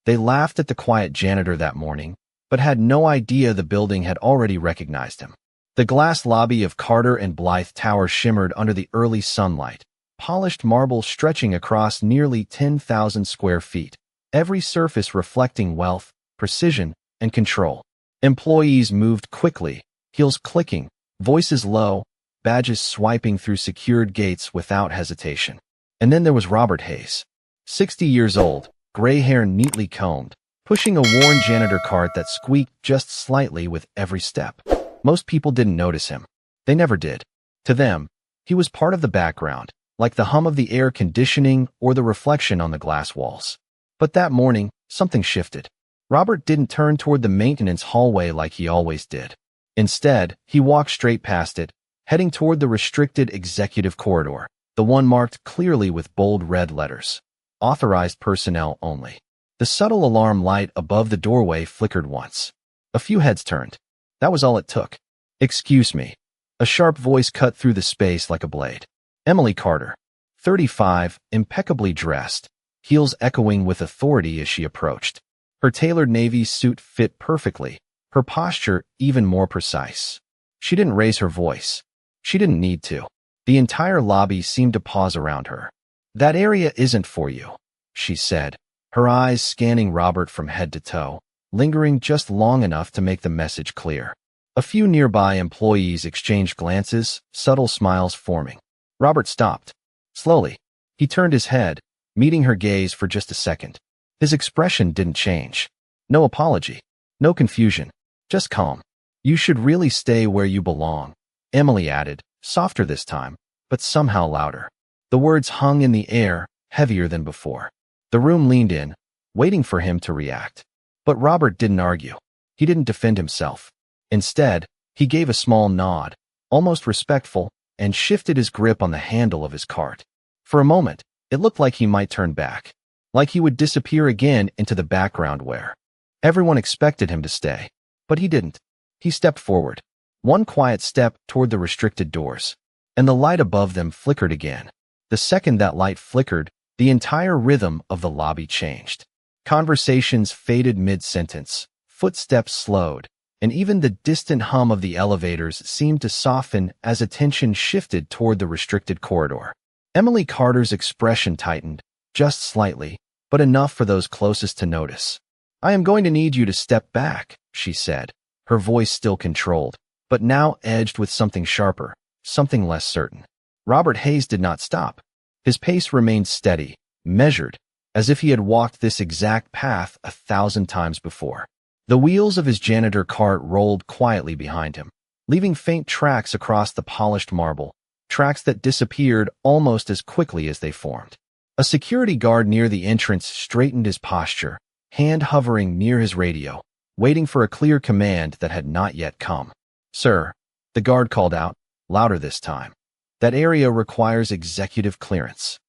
They laughed at the quiet janitor that morning, but had no idea the building had already recognized him. The glass lobby of Carter and Blythe Tower shimmered under the early sunlight, polished marble stretching across nearly 10,000 square feet, every surface reflecting wealth, precision, and control. Employees moved quickly, heels clicking, voices low, badges swiping through secured gates without hesitation. And then there was Robert Hayes, 60 years old, gray hair neatly combed, pushing a worn janitor cart that squeaked just slightly with every step. Most people didn't notice him. They never did. To them, he was part of the background, like the hum of the air conditioning or the reflection on the glass walls. But that morning, something shifted. Robert didn't turn toward the maintenance hallway like he always did. Instead, he walked straight past it, heading toward the restricted executive corridor, the one marked clearly with bold red letters. Authorized personnel only. The subtle alarm light above the doorway flickered once. A few heads turned. That was all it took. "Excuse me." A sharp voice cut through the space like a blade. Emily Carter, 35, impeccably dressed, heels echoing with authority as she approached. Her tailored navy suit fit perfectly, her posture even more precise. She didn't raise her voice. She didn't need to. The entire lobby seemed to pause around her. "That area isn't for you," she said, her eyes scanning Robert from head to toe, lingering just long enough to make the message clear. A few nearby employees exchanged glances, subtle smiles forming. Robert stopped. Slowly, he turned his head, meeting her gaze for just a second. His expression didn't change. No apology, no confusion, just calm. "You should really stay where you belong," Emily added, softer this time, but somehow louder. The words hung in the air, heavier than before. The room leaned in, waiting for him to react. But Robert didn't argue. He didn't defend himself. Instead, he gave a small nod, almost respectful, and shifted his grip on the handle of his cart. For a moment, it looked like he might turn back, like he would disappear again into the background where everyone expected him to stay. But he didn't. He stepped forward, one quiet step toward the restricted doors, and the light above them flickered again. The second that light flickered, the entire rhythm of the lobby changed. Conversations faded mid-sentence, footsteps slowed, and even the distant hum of the elevators seemed to soften as attention shifted toward the restricted corridor. Emily Carter's expression tightened, just slightly, but enough for those closest to notice. "I am going to need you to step back," she said, her voice still controlled, but now edged with something sharper, something less certain. Robert Hayes did not stop. His pace remained steady, measured, as if he had walked this exact path 1,000 times before. The wheels of his janitor cart rolled quietly behind him, leaving faint tracks across the polished marble, tracks that disappeared almost as quickly as they formed. A security guard near the entrance straightened his posture, hand hovering near his radio, waiting for a clear command that had not yet come. "Sir," the guard called out, louder this time. "That area requires executive clearance."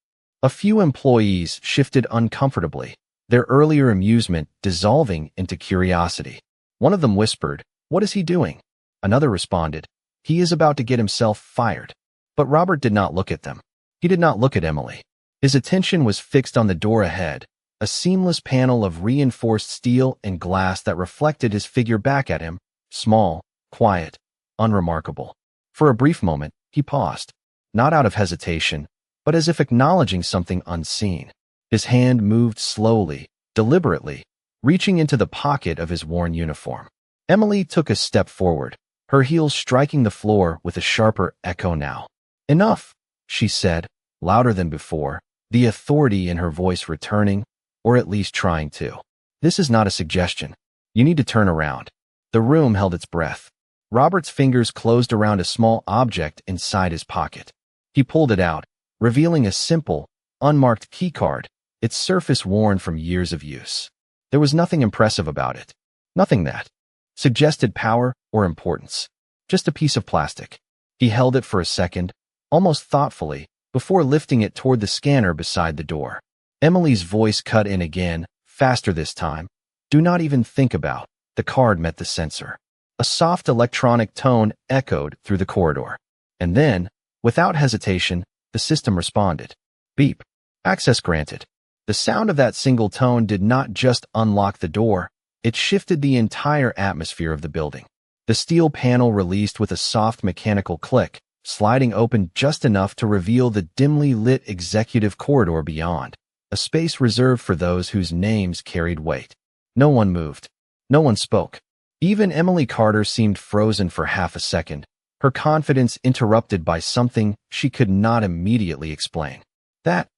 A few employees shifted uncomfortably, their earlier amusement dissolving into curiosity. One of them whispered, "What is he doing?" Another responded, "He is about to get himself fired." But Robert did not look at them. He did not look at Emily. His attention was fixed on the door ahead, a seamless panel of reinforced steel and glass that reflected his figure back at him, small, quiet, unremarkable. For a brief moment, he paused, not out of hesitation, but as if acknowledging something unseen. His hand moved slowly, deliberately, reaching into the pocket of his worn uniform. Emily took a step forward, her heels striking the floor with a sharper echo now. "Enough," she said, louder than before, the authority in her voice returning, or at least trying to. "This is not a suggestion. You need to turn around." The room held its breath. Robert's fingers closed around a small object inside his pocket. He pulled it out, revealing a simple, unmarked keycard, its surface worn from years of use. There was nothing impressive about it. Nothing that suggested power or importance. Just a piece of plastic. He held it for a second, almost thoughtfully, before lifting it toward the scanner beside the door. Emily's voice cut in again, faster this time. "Do not even think about." The card met the sensor. A soft electronic tone echoed through the corridor. And then, without hesitation, the system responded. "Beep. Access granted." The sound of that single tone did not just unlock the door, it shifted the entire atmosphere of the building. The steel panel released with a soft mechanical click, sliding open just enough to reveal the dimly lit executive corridor beyond, a space reserved for those whose names carried weight. No one moved. No one spoke. Even Emily Carter seemed frozen for half a second, her confidence interrupted by something she could not immediately explain. That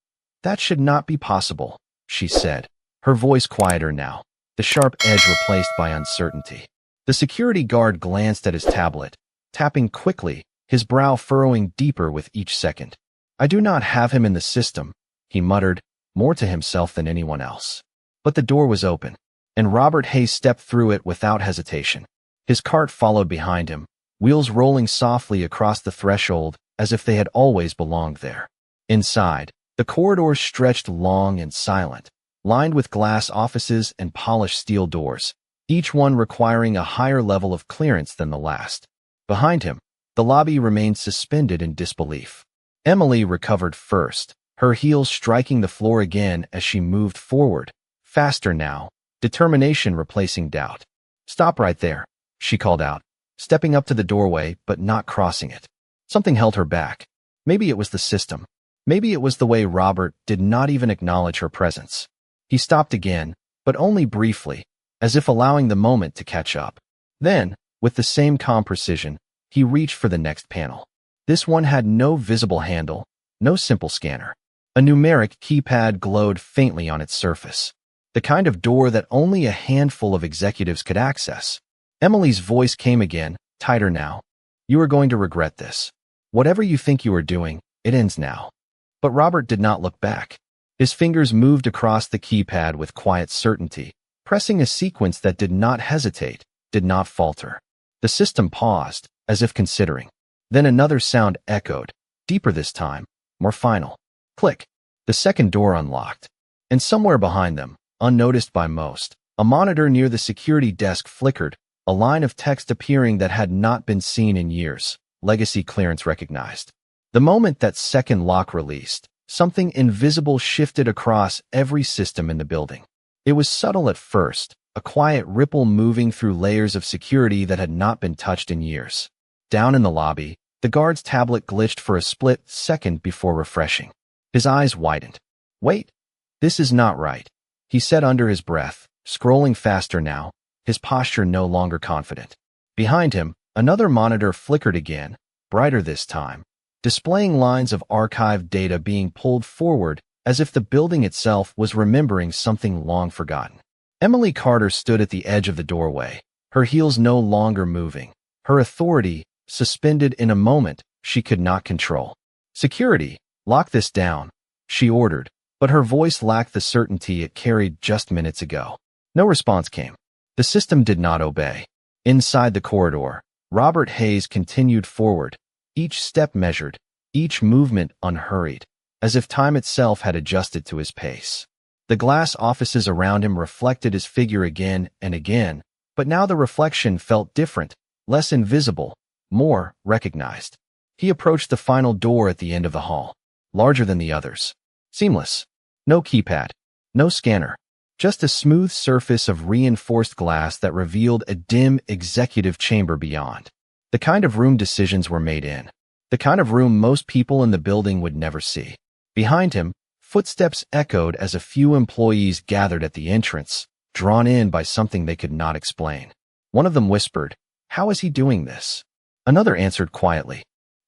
should not be possible, she said, her voice quieter now, the sharp edge replaced by uncertainty. The security guard glanced at his tablet, tapping quickly, his brow furrowing deeper with each second. I do not have him in the system, he muttered, more to himself than anyone else. But the door was open, and Robert Hayes stepped through it without hesitation. His cart followed behind him, wheels rolling softly across the threshold as if they had always belonged there. Inside, the corridors stretched long and silent, lined with glass offices and polished steel doors, each one requiring a higher level of clearance than the last. Behind him, the lobby remained suspended in disbelief. Emily recovered first, her heels striking the floor again as she moved forward, faster now, determination replacing doubt. Stop right there, she called out, stepping up to the doorway but not crossing it. Something held her back. Maybe it was the system. Maybe it was the way Robert did not even acknowledge her presence. He stopped again, but only briefly, as if allowing the moment to catch up. Then, with the same calm precision, he reached for the next panel. This one had no visible handle, no simple scanner. A numeric keypad glowed faintly on its surface. The kind of door that only a handful of executives could access. Emily's voice came again, tighter now. You are going to regret this. Whatever you think you are doing, it ends now. But Robert did not look back. His fingers moved across the keypad with quiet certainty, pressing a sequence that did not hesitate, did not falter. The system paused, as if considering. Then another sound echoed, deeper this time, more final. Click. The second door unlocked. And somewhere behind them, unnoticed by most, a monitor near the security desk flickered, a line of text appearing that had not been seen in years. Legacy clearance recognized. The moment that second lock released, something invisible shifted across every system in the building. It was subtle at first, a quiet ripple moving through layers of security that had not been touched in years. Down in the lobby, the guard's tablet glitched for a split second before refreshing. His eyes widened. Wait, this is not right, he said under his breath, scrolling faster now, his posture no longer confident. Behind him, another monitor flickered again, brighter this time, displaying lines of archived data being pulled forward as if the building itself was remembering something long forgotten. Emily Carter stood at the edge of the doorway, her heels no longer moving, her authority suspended in a moment she could not control. Security, lock this down, she ordered, but her voice lacked the certainty it carried just minutes ago. No response came. The system did not obey. Inside the corridor, Robert Hayes continued forward, each step measured, each movement unhurried, as if time itself had adjusted to his pace. The glass offices around him reflected his figure again and again, but now the reflection felt different, less invisible, more recognized. He approached the final door at the end of the hall, larger than the others. Seamless. No keypad, no scanner, just a smooth surface of reinforced glass that revealed a dim executive chamber beyond. The kind of room decisions were made in. The kind of room most people in the building would never see. Behind him, footsteps echoed as a few employees gathered at the entrance, drawn in by something they could not explain. One of them whispered, "How is he doing this?" Another answered quietly,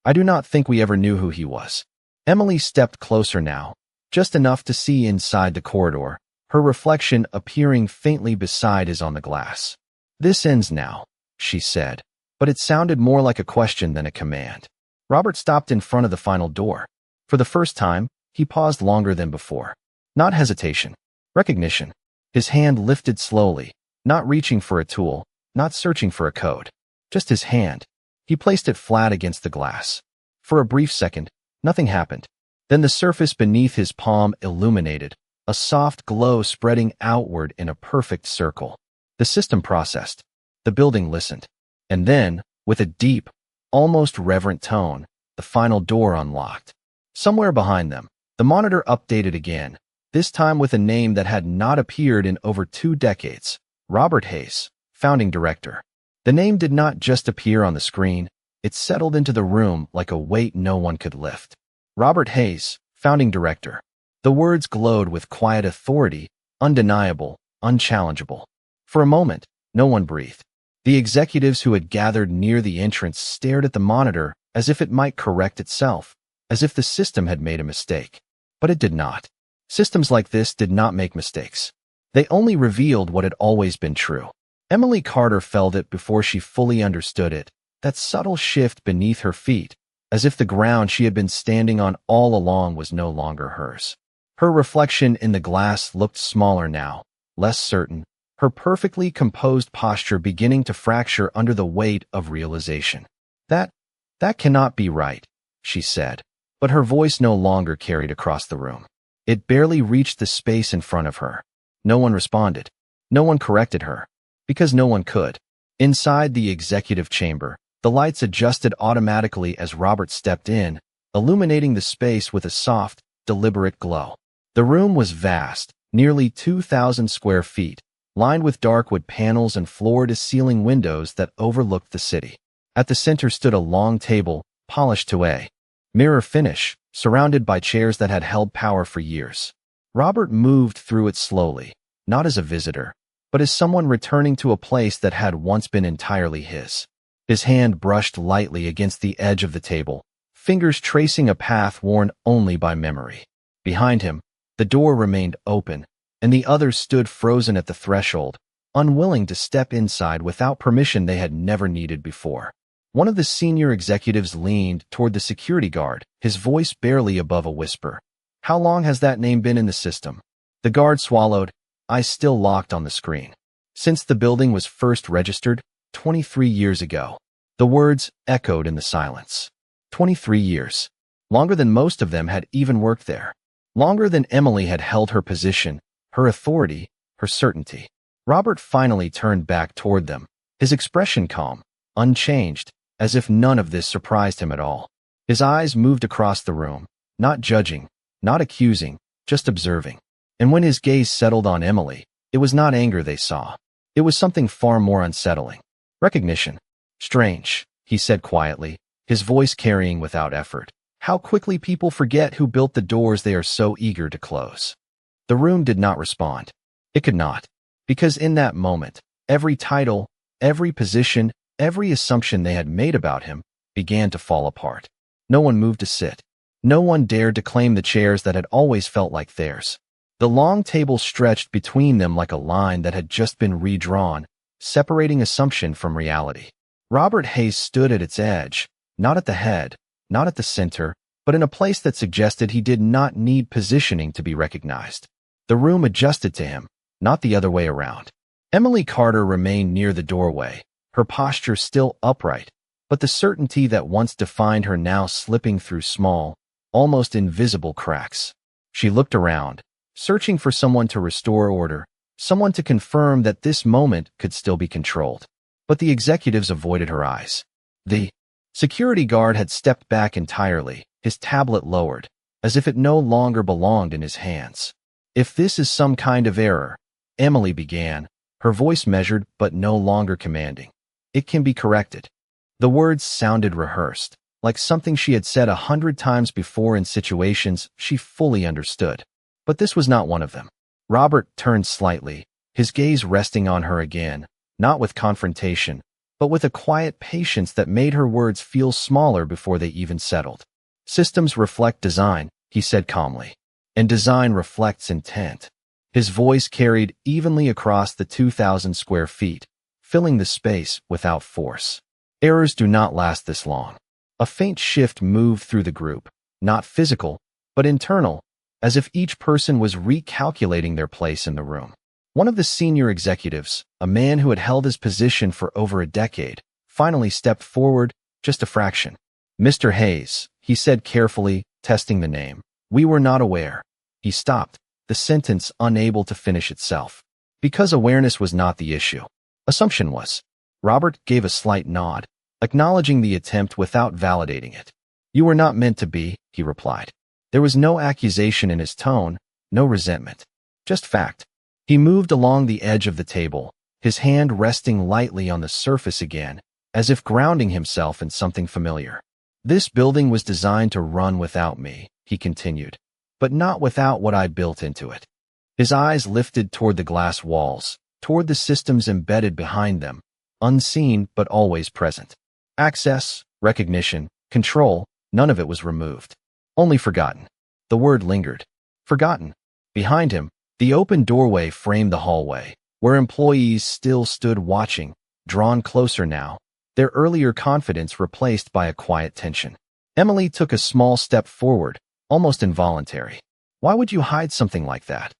"I do not think we ever knew who he was." Emily stepped closer now, just enough to see inside the corridor, her reflection appearing faintly beside his on the glass. "This ends now," she said, but it sounded more like a question than a command. Robert stopped in front of the final door. For the first time, he paused longer than before. Not hesitation, recognition. His hand lifted slowly, not reaching for a tool, not searching for a code. Just his hand. He placed it flat against the glass. For a brief second, nothing happened. Then the surface beneath his palm illuminated, a soft glow spreading outward in a perfect circle. The system processed. The building listened. And then, with a deep, almost reverent tone, the final door unlocked. Somewhere behind them, the monitor updated again, this time with a name that had not appeared in over 2 decades. Robert Hayes, founding director. The name did not just appear on the screen, it settled into the room like a weight no one could lift. Robert Hayes, founding director. The words glowed with quiet authority, undeniable, unchallengeable. For a moment, no one breathed. The executives who had gathered near the entrance stared at the monitor as if it might correct itself, as if the system had made a mistake. But it did not. Systems like this did not make mistakes. They only revealed what had always been true. Emily Carter felt it before she fully understood it, that subtle shift beneath her feet, as if the ground she had been standing on all along was no longer hers. Her reflection in the glass looked smaller now, less certain, her perfectly composed posture beginning to fracture under the weight of realization. That cannot be right, she said, but her voice no longer carried across the room. It barely reached the space in front of her. No one responded. No one corrected her, because no one could. Inside the executive chamber, the lights adjusted automatically as Robert stepped in, illuminating the space with a soft, deliberate glow. The room was vast, nearly 2,000 square feet, lined with dark wood panels and floor-to-ceiling windows that overlooked the city. At the center stood a long table, polished to a mirror finish, surrounded by chairs that had held power for years. Robert moved through it slowly, not as a visitor, but as someone returning to a place that had once been entirely his. His hand brushed lightly against the edge of the table, fingers tracing a path worn only by memory. Behind him, the door remained open, and the others stood frozen at the threshold, unwilling to step inside without permission they had never needed before. One of the senior executives leaned toward the security guard, his voice barely above a whisper. "How long has that name been in the system?" The guard swallowed, eyes still locked on the screen. "Since the building was first registered, 23 years ago." The words echoed in the silence. 23 years. Longer than most of them had even worked there. Longer than Emily had held her position, her authority, her certainty. Robert finally turned back toward them, his expression calm, unchanged, as if none of this surprised him at all. His eyes moved across the room, not judging, not accusing, just observing. And when his gaze settled on Emily, it was not anger they saw. It was something far more unsettling. Recognition. "Strange," he said quietly, his voice carrying without effort. "How quickly people forget who built the doors they are so eager to close." The room did not respond. It could not, because in that moment, every title, every position, every assumption they had made about him began to fall apart. No one moved to sit. No one dared to claim the chairs that had always felt like theirs. The long table stretched between them like a line that had just been redrawn, separating assumption from reality. Robert Hayes stood at its edge, not at the head, not at the center, but in a place that suggested he did not need positioning to be recognized. The room adjusted to him, not the other way around. Emily Carter remained near the doorway, her posture still upright, but the certainty that once defined her now slipping through small, almost invisible cracks. She looked around, searching for someone to restore order, someone to confirm that this moment could still be controlled. But the executives avoided her eyes. The security guard had stepped back entirely, his tablet lowered, as if it no longer belonged in his hands. "If this is some kind of error," Emily began, her voice measured but no longer commanding, "it can be corrected." The words sounded rehearsed, like something she had said 100 times before in situations she fully understood. But this was not one of them. Robert turned slightly, his gaze resting on her again, not with confrontation, but with a quiet patience that made her words feel smaller before they even settled. "Systems reflect design," he said calmly, "and design reflects intent." His voice carried evenly across the 2,000 square feet, filling the space without force. "Errors do not last this long." A faint shift moved through the group, not physical, but internal, as if each person was recalculating their place in the room. One of the senior executives, a man who had held his position for over a decade, finally stepped forward, just a fraction. "Mr. Hayes," he said carefully, testing the name. "We were not aware." He stopped, the sentence unable to finish itself. Because awareness was not the issue. Assumption was. Robert gave a slight nod, acknowledging the attempt without validating it. "You were not meant to be," he replied. There was no accusation in his tone, no resentment. Just fact. He moved along the edge of the table, his hand resting lightly on the surface again, as if grounding himself in something familiar. This building was designed to run without me, he continued, but not without what I built into it. His eyes lifted toward the glass walls, toward the systems embedded behind them, unseen but always present. Access, recognition, control, none of it was removed. Only forgotten. The word lingered. Forgotten. Behind him, the open doorway framed the hallway, where employees still stood watching, drawn closer now, their earlier confidence replaced by a quiet tension. Emily took a small step forward, almost involuntary. "Why would you hide something like that?"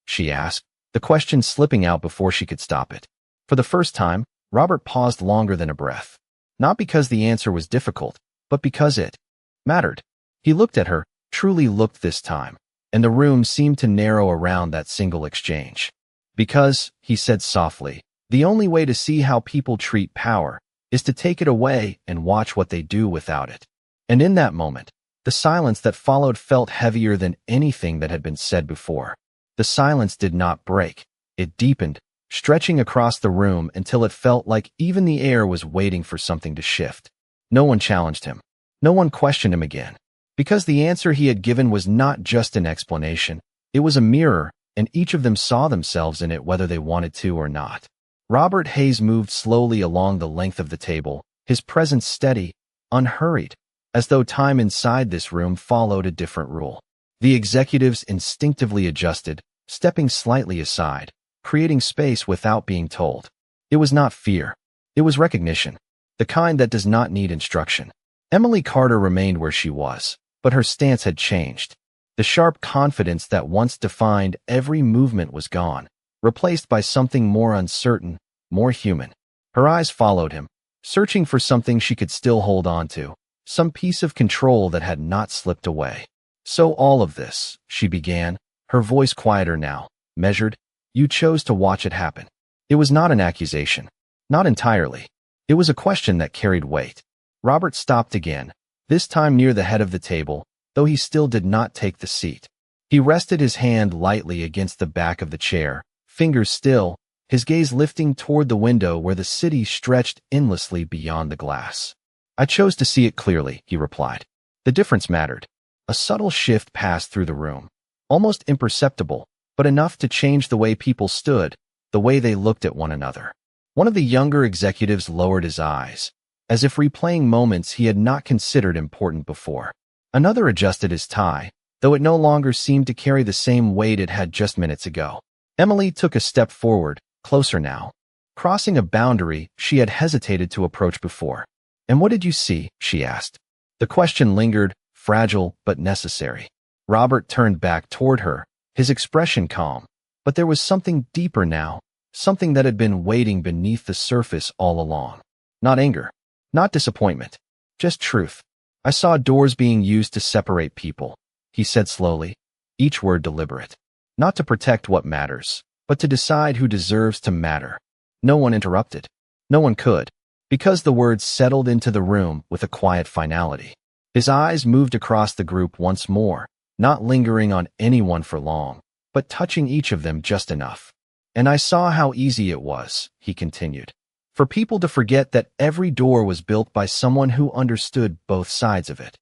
she asked, the question slipping out before she could stop it. For the first time, Robert paused longer than a breath. Not because the answer was difficult, but because it mattered. He looked at her, truly looked this time, and the room seemed to narrow around that single exchange. "Because," he said softly, "the only way to see how people treat power is to take it away and watch what they do without it." And in that moment, the silence that followed felt heavier than anything that had been said before. The silence did not break. It deepened, stretching across the room until it felt like even the air was waiting for something to shift. No one challenged him. No one questioned him again. Because the answer he had given was not just an explanation, it was a mirror, and each of them saw themselves in it whether they wanted to or not. Robert Hayes moved slowly along the length of the table, his presence steady, unhurried, as though time inside this room followed a different rule. The executives instinctively adjusted, stepping slightly aside, creating space without being told. It was not fear. It was recognition, the kind that does not need instruction. Emily Carter remained where she was, but her stance had changed. The sharp confidence that once defined every movement was gone, replaced by something more uncertain, more human. Her eyes followed him, searching for something she could still hold on to, some piece of control that had not slipped away. "So all of this," she began, her voice quieter now, measured, "you chose to watch it happen." It was not an accusation. Not entirely. It was a question that carried weight. Robert stopped again, this time near the head of the table, though he still did not take the seat. He rested his hand lightly against the back of the chair, fingers still, his gaze lifting toward the window where the city stretched endlessly beyond the glass. "I chose to see it clearly," he replied. The difference mattered. A subtle shift passed through the room, almost imperceptible, but enough to change the way people stood, the way they looked at one another. One of the younger executives lowered his eyes, as if replaying moments he had not considered important before. Another adjusted his tie, though it no longer seemed to carry the same weight it had just minutes ago. Emily took a step forward, closer now, crossing a boundary she had hesitated to approach before. "And what did you see?" she asked. The question lingered, fragile but necessary. Robert turned back toward her, his expression calm, but there was something deeper now, something that had been waiting beneath the surface all along. Not anger, not disappointment, just truth. "I saw doors being used to separate people," he said slowly, each word deliberate. "Not to protect what matters, but to decide who deserves to matter." No one interrupted. No one could, because the words settled into the room with a quiet finality. His eyes moved across the group once more, not lingering on anyone for long, but touching each of them just enough. "And I saw how easy it was," he continued, "for people to forget that every door was built by someone who understood both sides of it."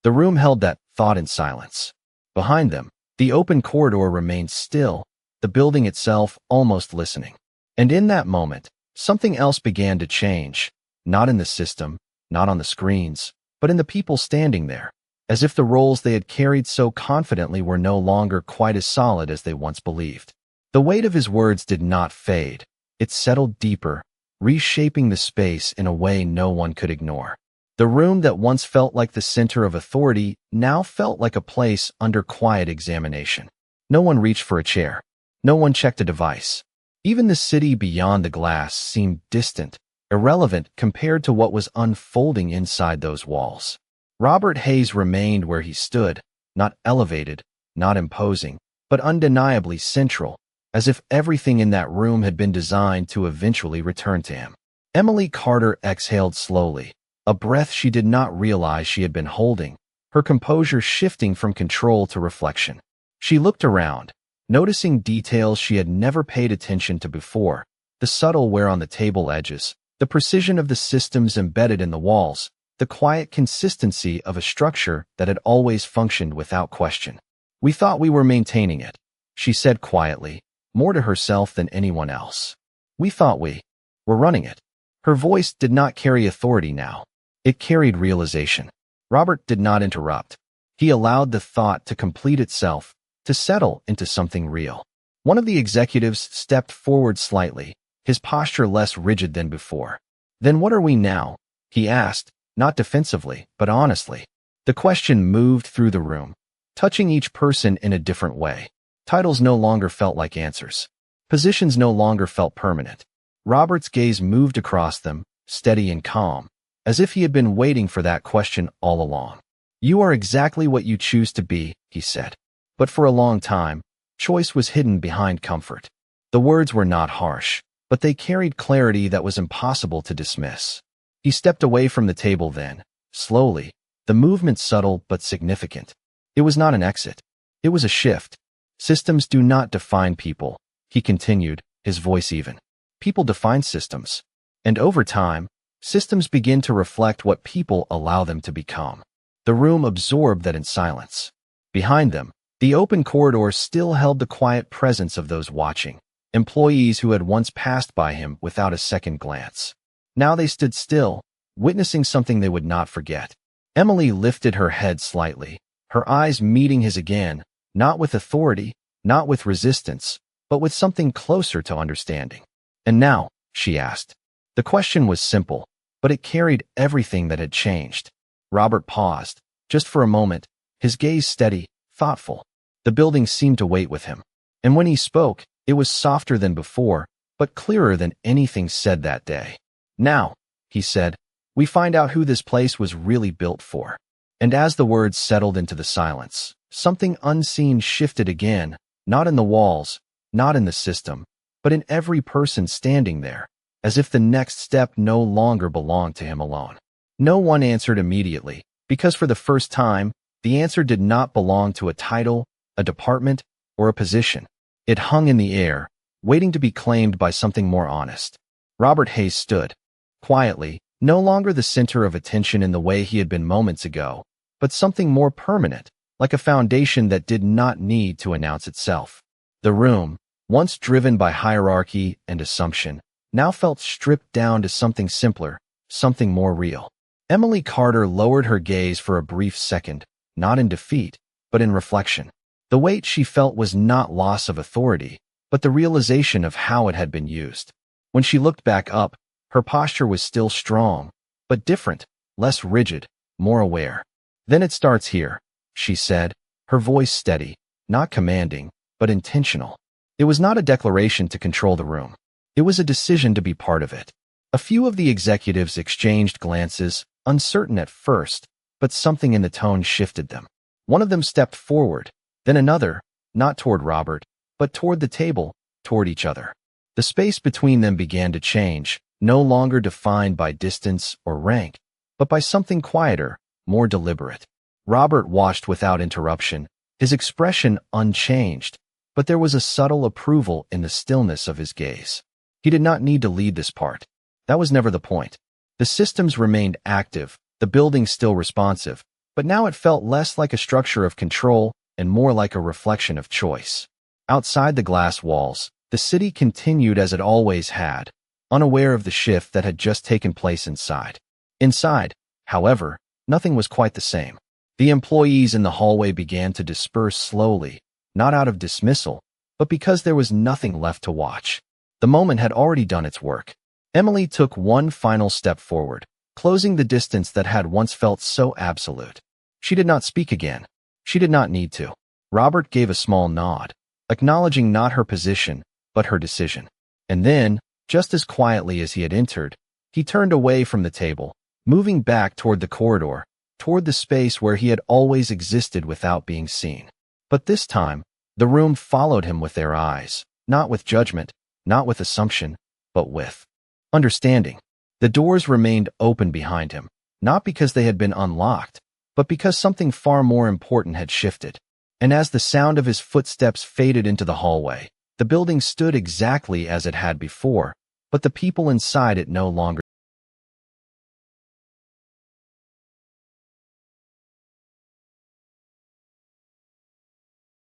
The room held that thought in silence. Behind them, the open corridor remained still, the building itself almost listening. And in that moment, something else began to change, not in the system, not on the screens, but in the people standing there, as if the roles they had carried so confidently were no longer quite as solid as they once believed. The weight of his words did not fade. It settled deeper, reshaping the space in a way no one could ignore. The room that once felt like the center of authority now felt like a place under quiet examination. No one reached for a chair. No one checked a device. Even the city beyond the glass seemed distant, irrelevant compared to what was unfolding inside those walls. Robert Hayes remained where he stood, not elevated, not imposing, but undeniably central, as if everything in that room had been designed to eventually return to him. Emily Carter exhaled slowly, a breath she did not realize she had been holding, her composure shifting from control to reflection. She looked around, noticing details she had never paid attention to before, the subtle wear on the table edges, the precision of the systems embedded in the walls, the quiet consistency of a structure that had always functioned without question. "We thought we were maintaining it," she said quietly, more to herself than anyone else. "We thought we were running it." Her voice did not carry authority now. It carried realization. Robert did not interrupt. He allowed the thought to complete itself, to settle into something real. One of the executives stepped forward slightly, his posture less rigid than before. "Then what are we now?" he asked, not defensively, but honestly. The question moved through the room, touching each person in a different way. Titles no longer felt like answers. Positions no longer felt permanent. Robert's gaze moved across them, steady and calm, as if he had been waiting for that question all along. "You are exactly what you choose to be," he said. But for a long time, choice was hidden behind comfort. The words were not harsh, but they carried clarity that was impossible to dismiss. He stepped away from the table then, slowly, the movement subtle but significant. It was not an exit. It was a shift. "Systems do not define people," he continued, his voice even. "People define systems. And over time, systems begin to reflect what people allow them to become." The room absorbed that in silence. Behind them, the open corridor still held the quiet presence of those watching, employees who had once passed by him without a second glance. Now they stood still, witnessing something they would not forget. Emily lifted her head slightly, her eyes meeting his again, not with authority, not with resistance, but with something closer to understanding. "And now?" she asked. The question was simple, but it carried everything that had changed. Robert paused, just for a moment, his gaze steady, thoughtful. The building seemed to wait with him. And when he spoke, it was softer than before, but clearer than anything said that day. "Now," he said, "we find out who this place was really built for." And as the words settled into the silence, something unseen shifted again, not in the walls, not in the system, but in every person standing there, as if the next step no longer belonged to him alone. No one answered immediately, because for the first time, the answer did not belong to a title, a department, or a position. It hung in the air, waiting to be claimed by something more honest. Robert Hayes stood, quietly, no longer the center of attention in the way he had been moments ago, but something more permanent, like a foundation that did not need to announce itself. The room, once driven by hierarchy and assumption, now felt stripped down to something simpler, something more real. Emily Carter lowered her gaze for a brief second, not in defeat, but in reflection. The weight she felt was not loss of authority, but the realization of how it had been used. When she looked back up, her posture was still strong, but different, less rigid, more aware. "Then it starts here," she said, her voice steady, not commanding, but intentional. It was not a declaration to control the room. It was a decision to be part of it. A few of the executives exchanged glances, uncertain at first, but something in the tone shifted them. One of them stepped forward, then another, not toward Robert, but toward the table, toward each other. The space between them began to change, no longer defined by distance or rank, but by something quieter, more deliberate. Robert watched without interruption, his expression unchanged, but there was a subtle approval in the stillness of his gaze. He did not need to lead this part. That was never the point. The systems remained active, the building still responsive, but now it felt less like a structure of control and more like a reflection of choice. Outside the glass walls, the city continued as it always had, unaware of the shift that had just taken place inside. Inside, however, nothing was quite the same. The employees in the hallway began to disperse slowly, not out of dismissal, but because there was nothing left to watch. The moment had already done its work. Emily took one final step forward, closing the distance that had once felt so absolute. She did not speak again. She did not need to. Robert gave a small nod, acknowledging not her position, but her decision. And then, just as quietly as he had entered, he turned away from the table, moving back toward the corridor, toward the space where he had always existed without being seen. But this time, the room followed him with their eyes, not with judgment, not with assumption, but with understanding. The doors remained open behind him, not because they had been unlocked, but because something far more important had shifted. And as the sound of his footsteps faded into the hallway, the building stood exactly as it had before, but the people inside it no longer